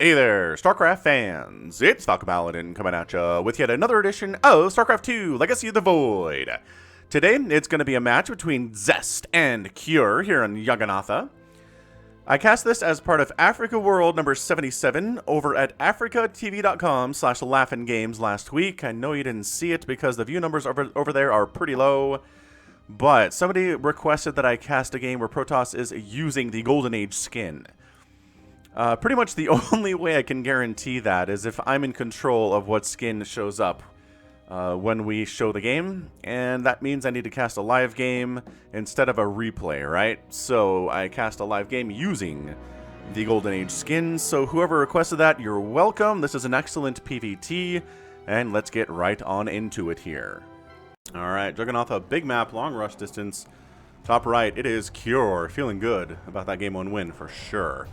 Hey there, StarCraft fans! It's Falcon Paladin coming at ya with yet another edition of StarCraft 2 Legacy of the Void. Today, it's going to be a match between Zest and Cure here in Jagannatha. I cast this as part of Africa World number 77 over at africatv.com/laughingames last week. I know you didn't see it because the view numbers over there are pretty low, but somebody requested that I cast a game where Protoss is using the Golden Age skin. Pretty much the only way I can guarantee that is if I'm in control of what skin shows up when we show the game, and that means I need to cast a live game instead of a replay, right? So I cast a live game using the Golden Age skin, so whoever requested that, you're welcome. This is an excellent PvT, and let's get right on into it here. Alright, Jagannatha, big map, long rush distance. Top right, it is Cure. Feeling good about that game 1 win for sure.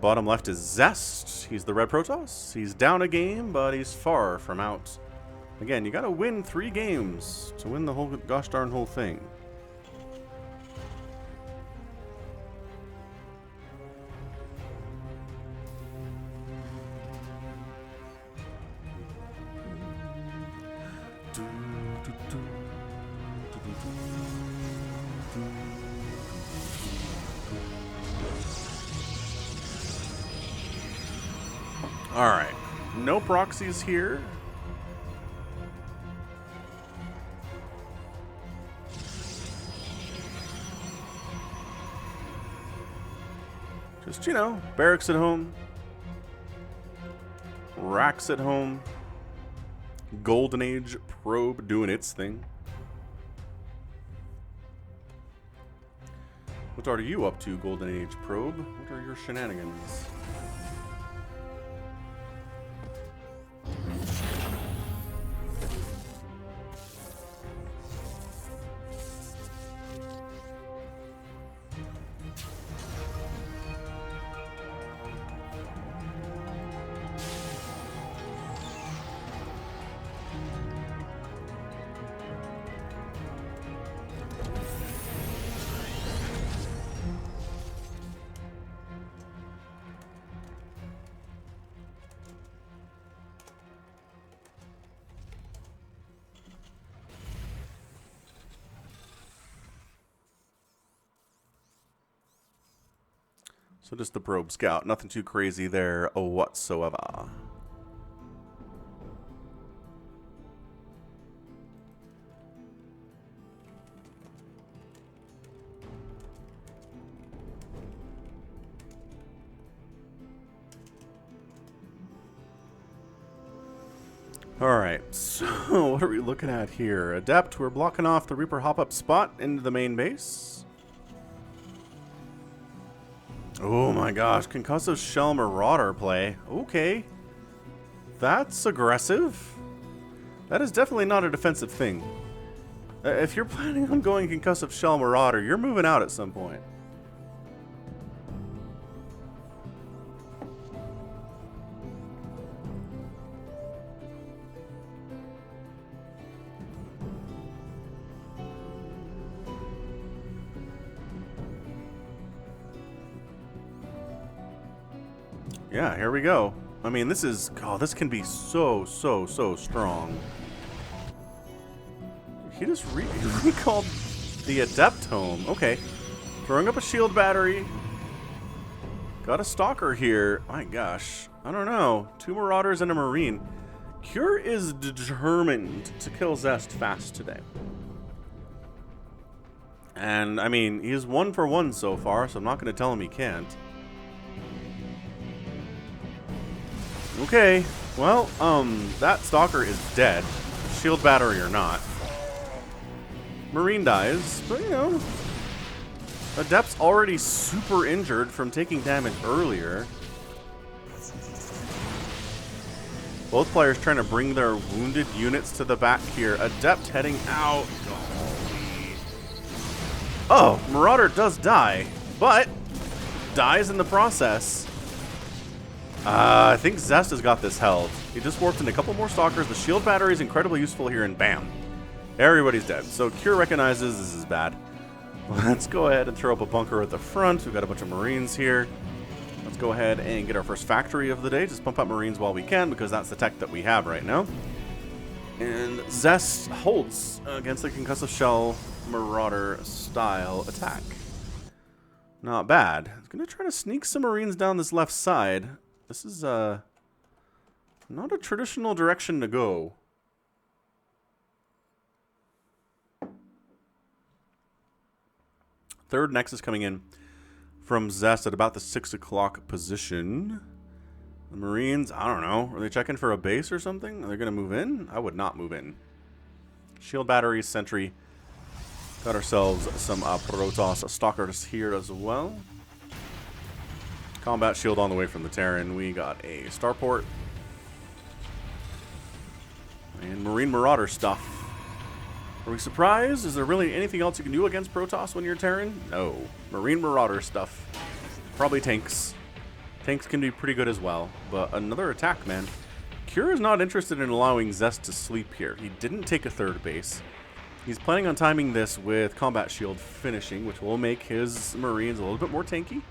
Bottom left is Zest. He's the red Protoss. He's down a game, but he's far from out. Again, you gotta win 3 games to win the whole gosh darn whole thing. Alright, no proxies here. Just, you know, barracks at home. Racks at home. Golden Age probe doing its thing. What are you up to, Golden Age probe? What are your shenanigans? So just the probe scout, nothing too crazy there whatsoever. Alright, so what are we looking at here? Adept, we're blocking off the Reaper hop-up spot into the main base. Oh my gosh, concussive shell marauder play. Okay. That's aggressive. That is definitely not a defensive thing. If you're planning on going concussive shell marauder, you're moving out at some point. Yeah, here we go. I mean, this is... Oh, this can be so strong. He just recalled the Adept home. Okay. Throwing up a shield battery. Got a Stalker here. My gosh. I don't know. 2 Marauders and a Marine. Cure is determined to kill Zest fast today. And, I mean, he's 1 for 1 so far, so I'm not going to tell him he can't. Okay, well, that Stalker is dead, shield battery or not. Marine dies, but you know, Adept's already super injured from taking damage earlier. Both players trying to bring their wounded units to the back here. Adept heading out. Oh, Marauder does die, but dies in the process. I think Zest has got this held. He just warped in a couple more Stalkers. The shield battery is incredibly useful here, and bam. Everybody's dead. So Cure recognizes this is bad. Let's go ahead and throw up a bunker at the front. We've got a bunch of Marines here. Let's go ahead and get our first factory of the day. Just pump up Marines while we can, because that's the tech that we have right now. And Zest holds against the concussive shell marauder style attack. Not bad. It's going to try to sneak some Marines down this left side. This is not a traditional direction to go. Third Nexus coming in from Zest at about the 6 o'clock position. The Marines, I don't know. Are they checking for a base or something? Are they going to move in? I would not move in. Shield batteries, sentry. Got ourselves some Protoss stalkers here as well. Combat shield on the way from the Terran. We got a starport. And Marine Marauder stuff. Are we surprised? Is there really anything else you can do against Protoss when you're Terran? No. Marine Marauder stuff. Probably tanks. Tanks can be pretty good as well. But another attack, man. Cure is not interested in allowing Zest to sleep here. He didn't take a third base. He's planning on timing this with combat shield finishing, which will make his Marines a little bit more tanky.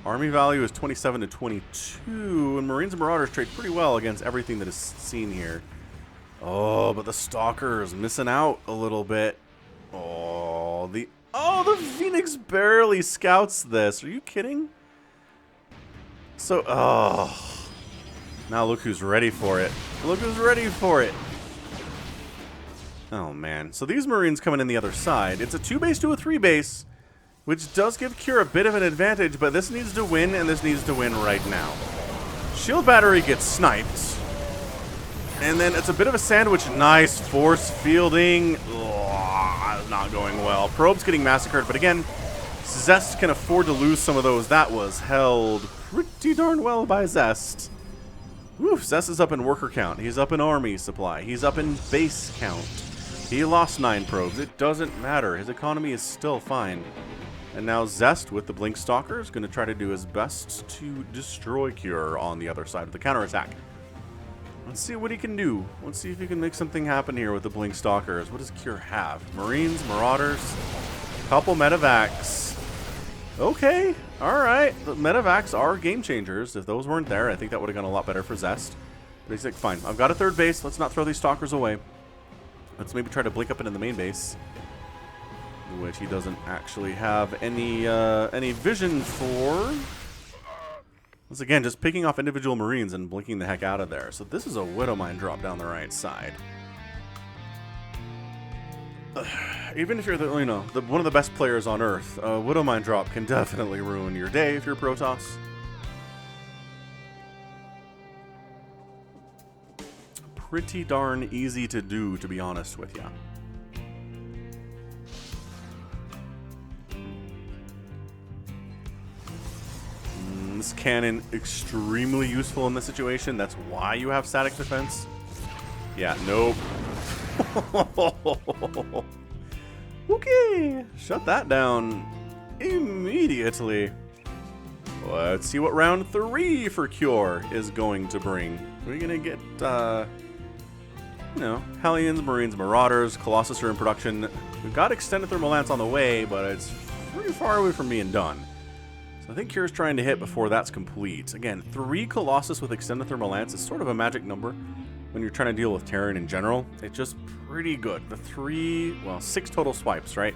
Army value is 27 to 22, and Marines and Marauders trade pretty well against everything that is seen here. Oh, but the Stalker is missing out a little bit. Oh, the Phoenix barely scouts this. Are you kidding? So, now look who's ready for it. Look who's ready for it. Oh, man. So these Marines coming in the other side. It's a 2 base to a 3 base. Which does give Cure a bit of an advantage, but this needs to win, and this needs to win right now. Shield battery gets sniped. And then it's a bit of a sandwich. Nice force fielding. Oh, not going well. Probe's getting massacred, but again, Zest can afford to lose some of those. That was held pretty darn well by Zest. Woo, Zest is up in worker count. He's up in army supply. He's up in base count. He lost 9 probes. It doesn't matter. His economy is still fine. And now Zest, with the Blink Stalker, is going to try to do his best to destroy Cure on the other side of the counterattack. Let's see what he can do. Let's see if he can make something happen here with the Blink Stalkers. What does Cure have? Marines, Marauders, couple Medivacs. Okay, alright. The Medivacs are game changers. If those weren't there, I think that would have gone a lot better for Zest. But he's like, fine, I've got a third base. Let's not throw these Stalkers away. Let's maybe try to blink up into the main base, which he doesn't actually have any vision for. Once again, just picking off individual Marines and blinking the heck out of there. So this is a Widow Mine drop down the right side. Even if you're one of the best players on Earth, a Widow Mine drop can definitely ruin your day if you're Protoss. Pretty darn easy to do, to be honest with ya. This cannon extremely useful in this situation. That's why you have static defense. Yeah, nope. Okay, shut that down immediately. Let's see what round 3 for Cure is going to bring. We're gonna get, Hellions, Marines, Marauders, Colossus are in production. We've got Extended Thermal Lance on the way, but it's pretty far away from being done. So I think Cure's trying to hit before that's complete. Again, 3 Colossus with Extended Thermal Lance is sort of a magic number when you're trying to deal with Terran in general. It's just pretty good. The 6 total swipes, right?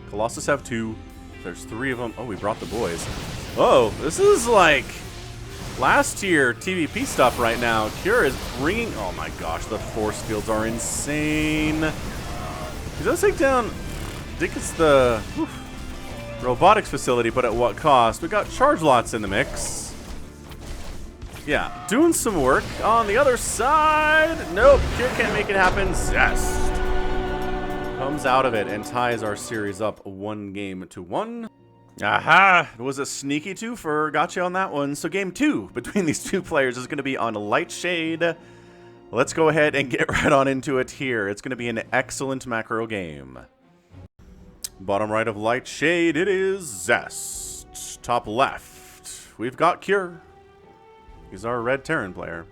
Colossus have 2. There's 3 of them. Oh, we brought the boys. Oh, this is like last tier TVP stuff right now. Cure is bringing... Oh my gosh, the force fields are insane. He does take down... I think it's the... robotics facility, but at what cost? We got charge lots in the mix. Yeah, doing some work. On the other side, nope, Cure can't make it happen. Zest comes out of it and ties our series up 1-1. Aha! It was a sneaky twofer. Got you on that one. So game 2 between these two players is going to be on Light Shade. Let's go ahead and get right on into it here. It's going to be an excellent macro game. Bottom right of Light Shade, it is Zest. Top left, we've got Cure. He's our red Terran player.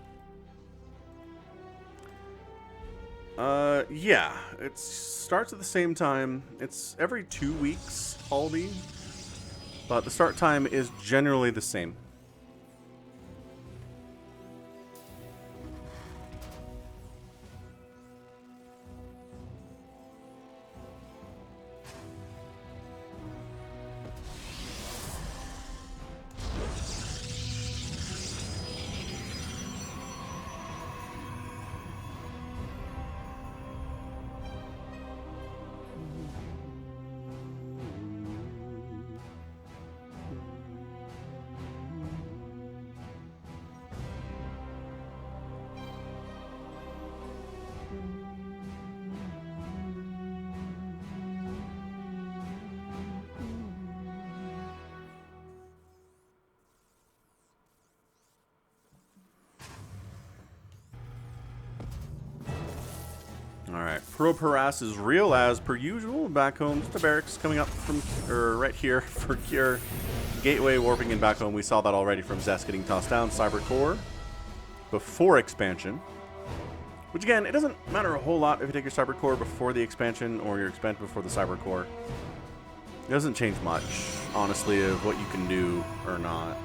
Yeah, it starts at the same time. It's every 2 weeks, Haldy. but the start time is generally the same. Alright, probe harass is real as per usual. Back home, just a barracks coming up from right here for cure. Gateway warping in back home. We saw that already from Zest getting tossed down. Cyber core before expansion. Which again, it doesn't matter a whole lot if you take your cyber core before the expansion or your expansion before the cyber core. It doesn't change much, honestly, of what you can do or not.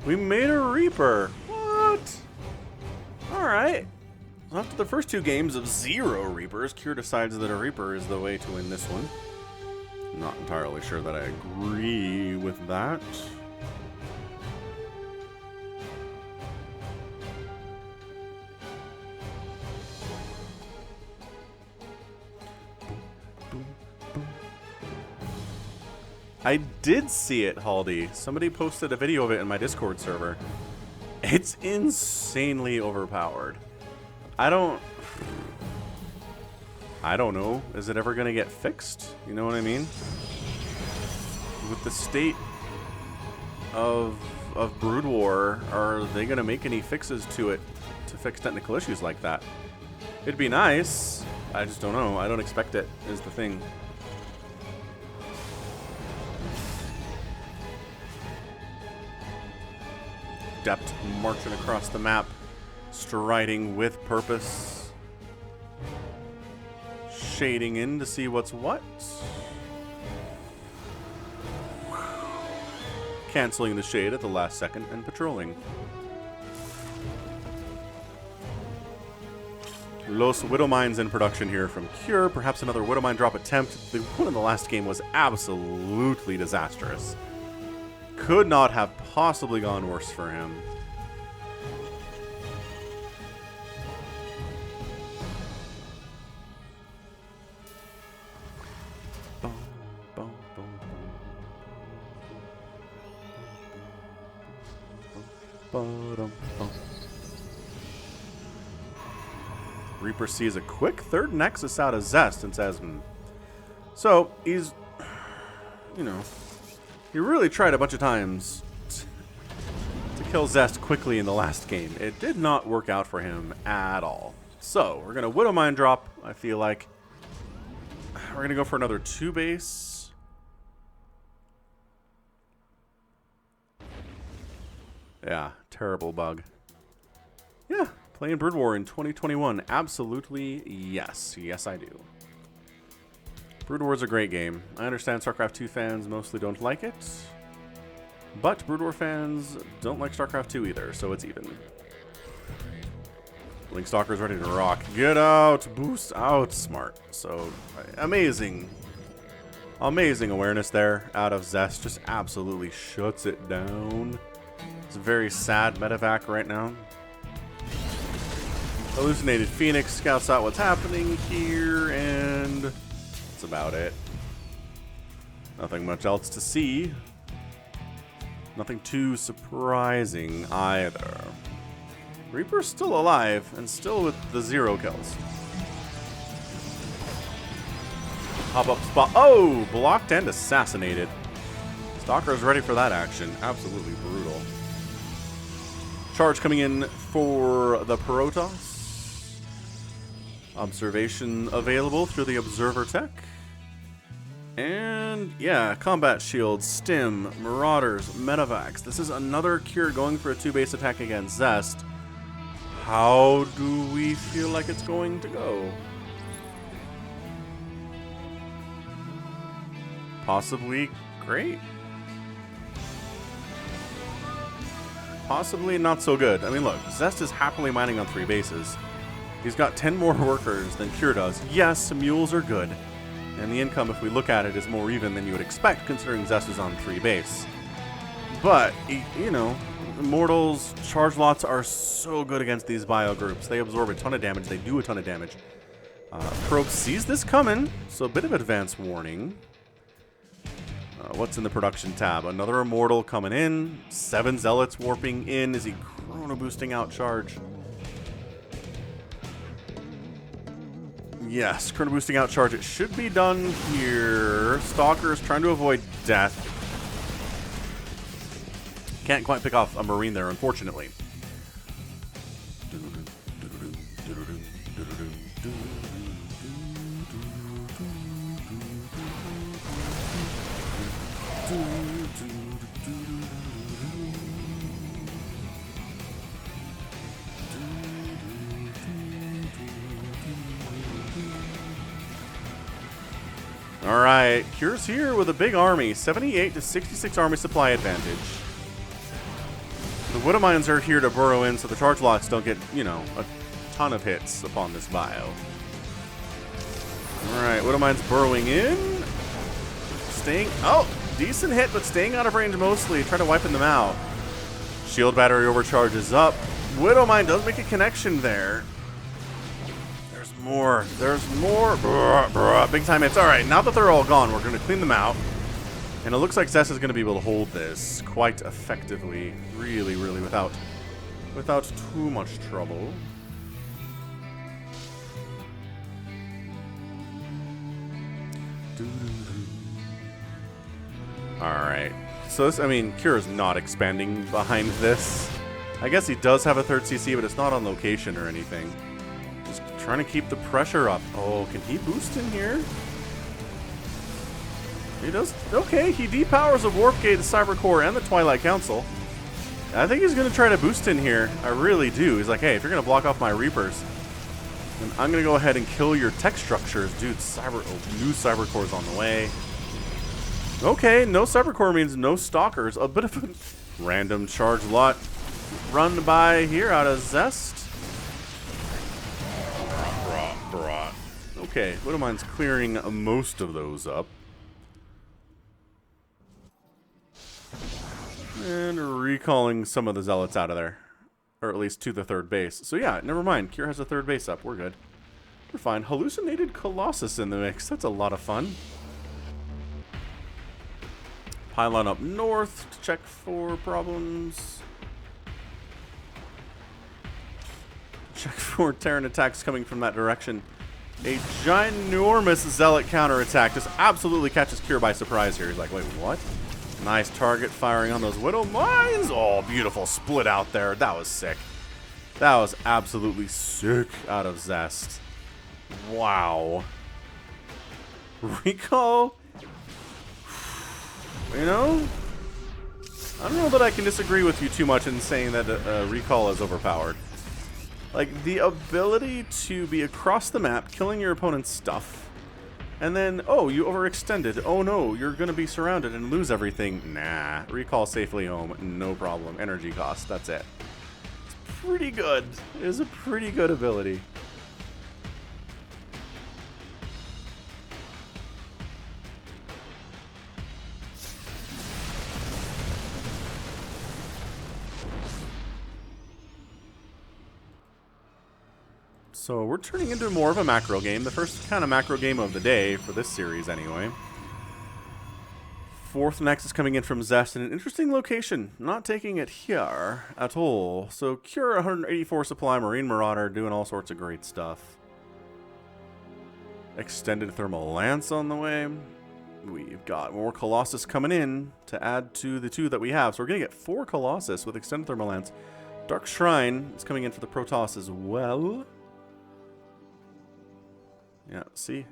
We made a Reaper. What? Alright. After the first two games of 0 Reapers, Cure decides that a Reaper is the way to win this one. Not entirely sure that I agree with that. I did see it, Haldy. Somebody posted a video of it in my Discord server. It's insanely overpowered. I don't know. Is it ever going to get fixed? You know what I mean? With the state of Brood War, are they going to make any fixes to it to fix technical issues like that? It'd be nice. I just don't know. I don't expect it, is the thing. Depth marching across the map, striding with purpose, shading in to see what's what, canceling the shade at the last second and patrolling. Los Widowmines in production here from Cure. Perhaps another Widowmine drop attempt. The one in the last game was absolutely disastrous. Could not have possibly gone worse for him. Reaper sees a quick third Nexus out of Zest and says, So, he's, you know, he really tried a bunch of times to kill Zest quickly in the last game. It did not work out for him at all. So, we're going to Widowmine drop, I feel like. We're going to go for another 2 base. Yeah, terrible bug. Yeah, playing Brood War in 2021. Absolutely yes. Yes, I do. Brood War is a great game. I understand StarCraft 2 fans mostly don't like it, but Brood War fans don't like StarCraft 2 either, so it's even. Linkstalker's ready to rock. Get out! Boost out! Smart. So, amazing. Amazing awareness there out of Zest. Just absolutely shuts it down. It's a very sad medevac right now. Hallucinated Phoenix scouts out what's happening here, and that's about it. Nothing much else to see. Nothing too surprising either. Reaper's still alive, and still with the 0 kills. Pop-up spot. Oh! Blocked and assassinated. Stalker's ready for that action. Absolutely brutal. Charge coming in for the Protoss. Observation available through the Observer Tech. And yeah, Combat Shield, Stim, Marauders, Medivacs. This is another Cure going for a 2-base attack against Zest. How do we feel like it's going to go? Possibly great. Possibly not so good. I mean, look, Zest is happily mining on 3 bases. He's got 10 more workers than Cure does. Yes, mules are good. And the income, if we look at it, is more even than you would expect, considering Zest is on 3 base. But, you know, Immortals, charge lots are so good against these bio groups. They absorb a ton of damage. They do a ton of damage. Probe sees this coming, so a bit of advance warning. What's in the production tab? Another Immortal coming in. 7 Zealots warping in. Is he chrono boosting out charge? Yes, chrono boosting out charge. It should be done here. Stalker's trying to avoid death. Can't quite pick off a Marine there, unfortunately. Alright, Cure's here with a big army. 78 to 66 army supply advantage. The Widowmines are here to burrow in so the charge lots don't get, you know, a ton of hits upon this bio. Alright, Widowmines burrowing in. Staying... Oh! Decent hit, but staying out of range mostly. Trying to wiping them out. Shield battery overcharges up. Widowmine does make a connection there. There's more. There's more. Big time hits. Alright, now that they're all gone, we're going to clean them out. And it looks like Zest is going to be able to hold this quite effectively. Really, really, without too much trouble. Alright. So this, I mean, Cure is not expanding behind this. I guess he does have a 3rd CC, but it's not on location or anything. Just trying to keep the pressure up. Oh, can he boost in here? He does. Okay, he depowers a Warp Gate, the Cyber Core, and the Twilight Council. I think he's going to try to boost in here. I really do. He's like, hey, if you're going to block off my Reapers, then I'm going to go ahead and kill your tech structures. Dude, new Cyber Core's on the way. Okay, no Cyber Core means no Stalkers. A bit of a random charge lot run by here out of Zest. Okay, Widowmine's clearing most of those up. And recalling some of the Zealots out of there. Or at least to the 3rd base. So yeah, never mind. Cure has a 3rd base up. We're good. We're fine. Hallucinated Colossus in the mix. That's a lot of fun. Pylon up north to check for problems. Check for Terran attacks coming from that direction. A ginormous Zealot counterattack just absolutely catches Cure by surprise here. He's like, wait, what? Nice target firing on those Widow Mines. Oh, beautiful split out there. That was sick. That was absolutely sick out of Zest. Wow. Recall? You know? I don't know that I can disagree with you too much in saying that Recall is overpowered. Like, the ability to be across the map, killing your opponent's stuff, and then, oh, you overextended. Oh no, you're going to be surrounded and lose everything. Nah, Recall safely home, no problem. Energy cost, that's it. It's pretty good. It is a pretty good ability. So we're turning into more of a macro game, the first kind of macro game of the day for this series anyway. 4th Nexus coming in from Zest in an interesting location, not taking it here at all. So Cure 184 supply, Marine Marauder doing all sorts of great stuff. Extended Thermal Lance on the way. We've got more Colossus coming in to add to the 2 that we have. So we're going to get 4 Colossus with Extended Thermal Lance. Dark Shrine is coming in for the Protoss as well. Yeah, see?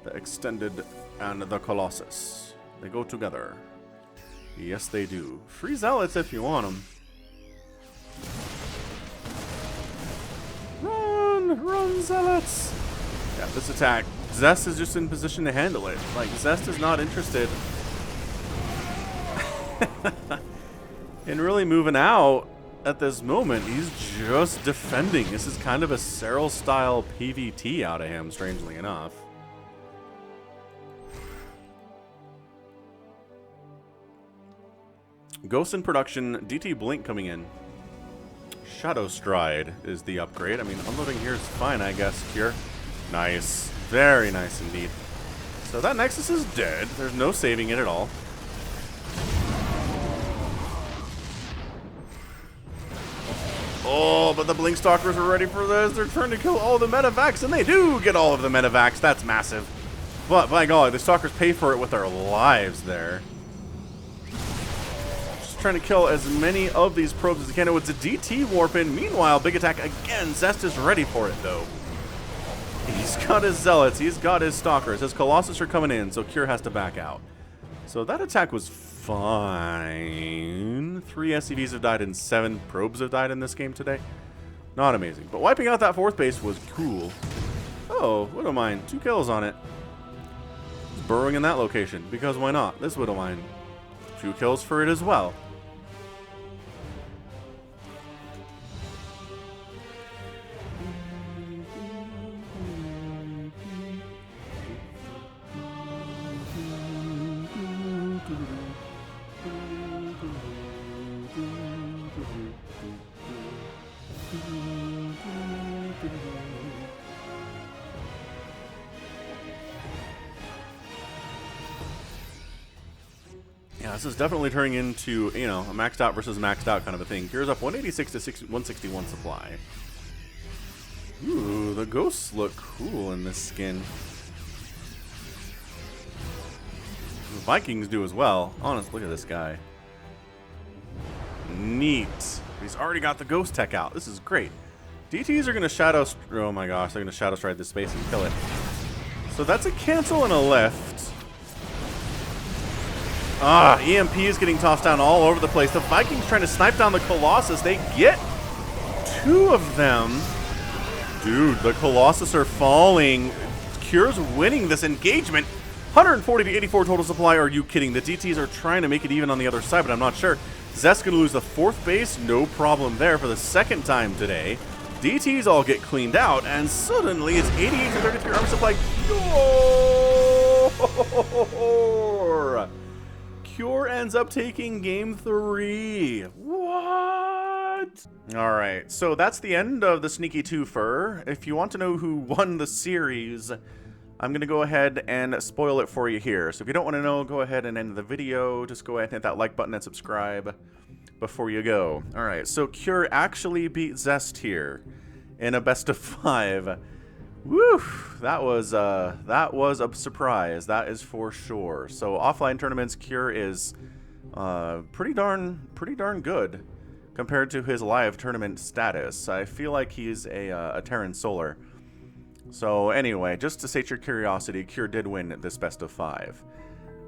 The Extended and the Colossus. They go together. Yes, they do. Free Zealots if you want them. Run! Run, Zealots! Yeah, this attack. Zest is just in position to handle it. Like, Zest is not interested in really moving out at this moment. He's just defending. This is kind of a Serral-style PvT out of him, strangely enough. Ghost in production, DT Blink coming in. Shadow Stride is the upgrade. I mean, unloading here is fine, I guess, Cure. Nice. Very nice indeed. So that Nexus is dead. There's no saving it at all. Oh, but the Blink Stalkers are ready for this. They're trying to kill all the Medivacs, and they do get all of the Medivacs. That's massive. But, by golly, the Stalkers pay for it with their lives there. Just trying to kill as many of these probes as they can. It's a DT warp in. Meanwhile, big attack again. Zest is ready for it, though. He's got his Zealots. He's got his Stalkers. His Colossus are coming in, so Cure has to back out. So that attack was fine. 3 SCVs have died and 7 probes have died in this game today. Not amazing. But wiping out that 4th base was cool. Oh, Widowmine. 2 kills on it. It's burrowing in that location, because why not? This Widowmine. 2 kills for it as well. Yeah, this is definitely turning into, you know, a maxed out versus maxed out kind of a thing. Here's up 186 to 161 supply. Ooh, the ghosts look cool in this skin. The Vikings do as well. Honest, look at this guy. Neat. He's already got the ghost tech out. This is great. DTs are going to shadow... Oh my gosh, they're going to shadow stride this space and kill it. So that's a cancel and a lift. Ah, EMP is getting tossed down all over the place. The Vikings trying to snipe down the Colossus. They get 2 of them. Dude, the Colossus are falling. Cure's winning this engagement. 140 to 84 total supply. Are you kidding? The DTs are trying to make it even on the other side, but I'm not sure. Zest's going to lose the 4th base. No problem there for the 2nd time today. DTs all get cleaned out, and suddenly it's 88 to 33 armor supply. Cure ends up taking game 3. What? Alright, so that's the end of the Sneaky Twofer. If you want to know who won the series, I'm going to go ahead and spoil it for you here. So if you don't want to know, go ahead and end the video. Just go ahead and hit that like button and subscribe before you go. Alright, so Cure actually beat Zest here in a best of 5. Woo! That was a surprise. That is for sure. So offline tournaments, Cure is pretty darn good compared to his live tournament status. I feel like he's a Terran Solar. So anyway, just to sate your curiosity, Cure did win this best of 5.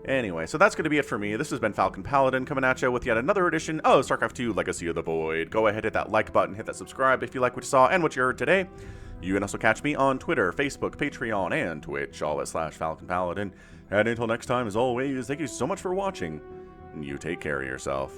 Anyway, so that's going to be it for me. This has been Falcon Paladin coming at you with yet another edition of StarCraft 2 Legacy of the Void. Go ahead, hit that like button, hit that subscribe if you like what you saw and what you heard today. You can also catch me on Twitter, Facebook, Patreon, and Twitch, all at /Falcon Paladin. And until next time, as always, thank you so much for watching. You take care of yourself.